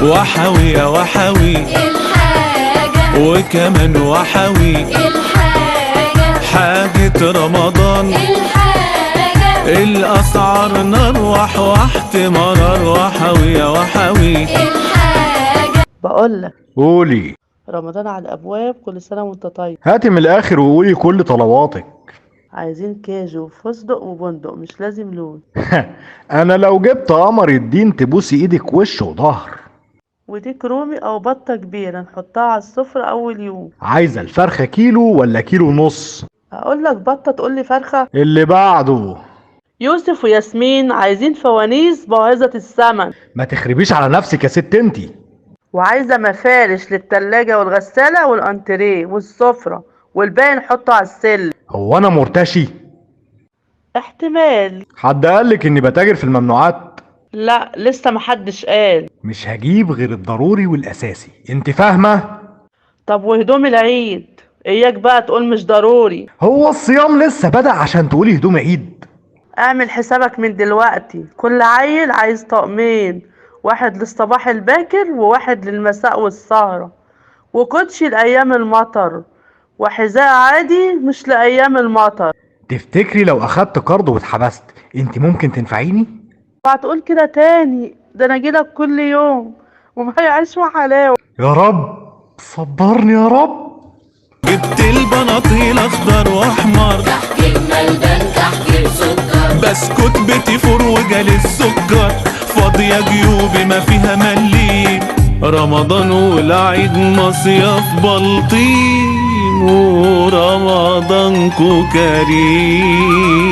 وحوي يا وحوي الحاجة، وكمان وحوي الحاجة، حاجة رمضان الحاجة، الأسعار نار وحوحت مرار وحوي يا وحوي. الحاجة. بقولك قولي. رمضان على الابواب، كل سنه وانت طيب. هاتي من الاخر وقولي كل طلباتك. عايزين كاجو وفستق وبندق، مش لازم لون. انا لو جبت قمر الدين تبوسي ايدك وش وظهر. وديك رومي او بطه كبيره نحطها على السفره اول يوم. عايزه الفرخه كيلو ولا كيلو ونص؟ اقولك بطه تقولي فرخه. اللي بعده. يوسف وياسمين عايزين فوانيس باهظه الثمن، ما تخربيش على نفسك يا ست انتي. وعايزه مفارش للتلاجة والغساله والانتريه والسفره، والباقي نحطه على السلم. هو انا مرتشي؟ احتمال. حد قالك اني بتاجر في الممنوعات؟ لا لسه محدش قال. مش هجيب غير الضروري والاساسي، انت فاهمه؟ طب وهدوم العيد اياك بقى تقول مش ضروري. هو الصيام لسه بدأ عشان تقولي هدوم عيد؟ اعمل حسابك من دلوقتي، كل عيل عايز طقمين، واحد للصباح الباكر وواحد للمساء والسهرة، وكوتشي لأيام المطر، وحذاء عادي مش لأيام المطر. تفتكري لو اخدت قرض واتحبست انت ممكن تنفعيني؟ وهتقول كده تاني؟ ده انا اجيلك كل يوم ومعايا عيش وحلاوة. يا رب صبرني يا رب. جبت البناطيل اخضر واحمر، تحت الملبن تحت سكر، بسكوت بيتي فور وجال السكر، فاضية جيوبي ما فيها مليم، رمضان والعيد مصيف بلطيم ورمضانكو كريم.